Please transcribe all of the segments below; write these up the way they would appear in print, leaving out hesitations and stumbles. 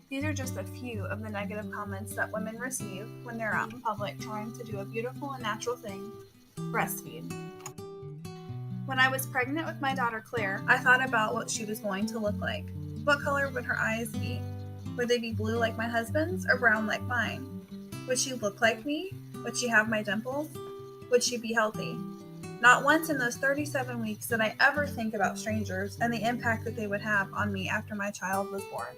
These are just a few of the negative comments that women receive when they're out in public trying to do a beautiful and natural thing, breastfeed. When I was pregnant with my daughter Claire, I thought about what she was going to look like. What color would her eyes be? Would they be blue like my husband's or brown like mine? Would she look like me? Would she have my dimples? Would she be healthy? Not once in those 37 weeks did I ever think about strangers and the impact that they would have on me after my child was born.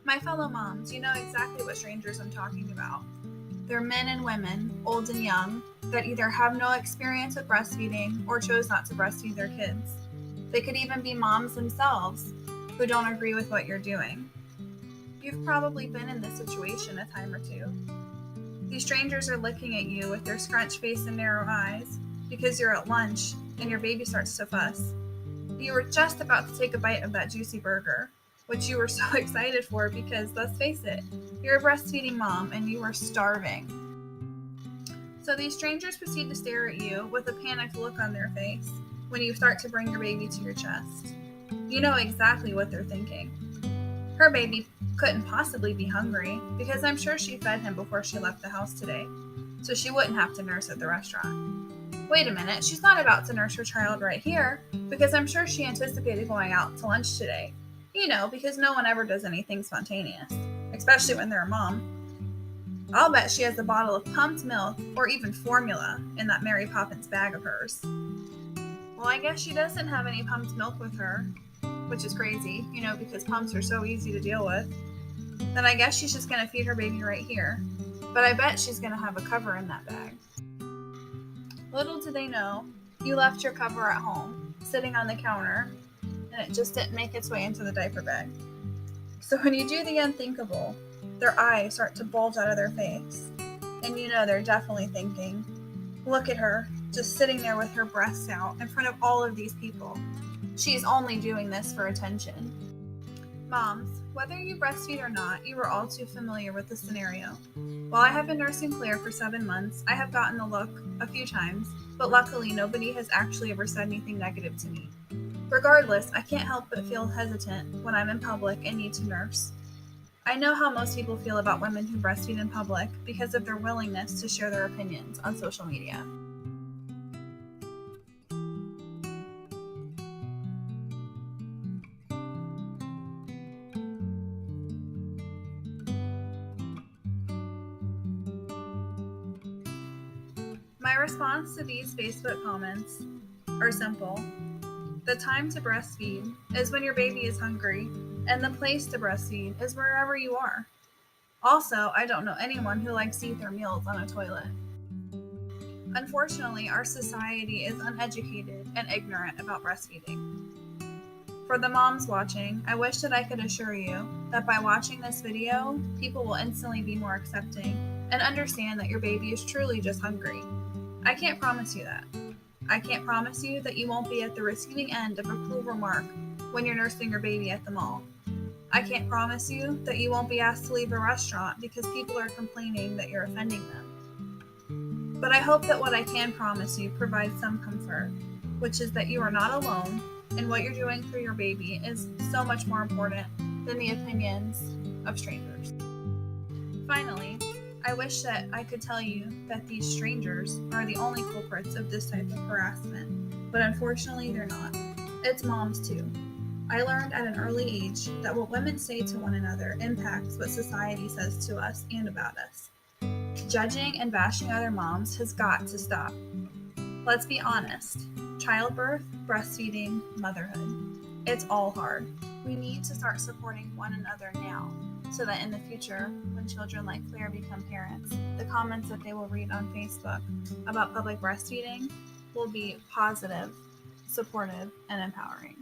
My fellow moms, you know exactly what strangers I'm talking about. They're men and women, old and young, that either have no experience with breastfeeding or chose not to breastfeed their kids. They could even be moms themselves who don't agree with what you're doing. You've probably been in this situation a time or two. These strangers are looking at you with their scrunched face and narrow eyes because you're at lunch and your baby starts to fuss. You were just about to take a bite of that juicy burger, which you were so excited for because, let's face it, you're a breastfeeding mom and you are starving. So these strangers proceed to stare at you with a panicked look on their face when you start to bring your baby to your chest. You know exactly what they're thinking. Her baby couldn't possibly be hungry because I'm sure she fed him before she left the house today, so she wouldn't have to nurse at the restaurant. Wait a minute, she's not about to nurse her child right here because I'm sure she anticipated going out to lunch today. You know, because no one ever does anything spontaneous, especially when they're a mom. I'll bet she has a bottle of pumped milk or even formula in that Mary Poppins bag of hers. Well, I guess she doesn't have any pumped milk with her, which is crazy, you know, because pumps are so easy to deal with. Then I guess she's just going to feed her baby right here. But I bet she's going to have a cover in that bag. Little do they know, you left your cover at home, sitting on the counter, and it just didn't make its way into the diaper bag. So when you do the unthinkable, their eyes start to bulge out of their face. And you know they're definitely thinking, look at her, just sitting there with her breasts out in front of all of these people. She's only doing this for attention. Moms, whether you breastfeed or not, you are all too familiar with the scenario. While I have been nursing Claire for 7 months, I have gotten the look a few times, but luckily nobody has actually ever said anything negative to me. Regardless, I can't help but feel hesitant when I'm in public and need to nurse. I know how most people feel about women who breastfeed in public because of their willingness to share their opinions on social media. My response to these Facebook comments are simple. The time to breastfeed is when your baby is hungry, and the place to breastfeed is wherever you are. Also, I don't know anyone who likes to eat their meals on a toilet. Unfortunately, our society is uneducated and ignorant about breastfeeding. For the moms watching, I wish that I could assure you that by watching this video, people will instantly be more accepting and understand that your baby is truly just hungry. I can't promise you that. I can't promise you that you won't be at the receiving end of a cruel remark when you're nursing your baby at the mall. I can't promise you that you won't be asked to leave a restaurant because people are complaining that you're offending them. But I hope that what I can promise you provides some comfort, which is that you are not alone and what you're doing for your baby is so much more important than the opinions of strangers. Finally, I wish that I could tell you that these strangers are the only culprits of this type of harassment, but unfortunately they're not. It's moms too. I learned at an early age that what women say to one another impacts what society says to us and about us. Judging and bashing other moms has got to stop. Let's be honest. Childbirth, breastfeeding, motherhood. It's all hard. We need to start supporting one another now so that in the future, when children like Claire become parents, the comments that they will read on Facebook about public breastfeeding will be positive, supportive, and empowering.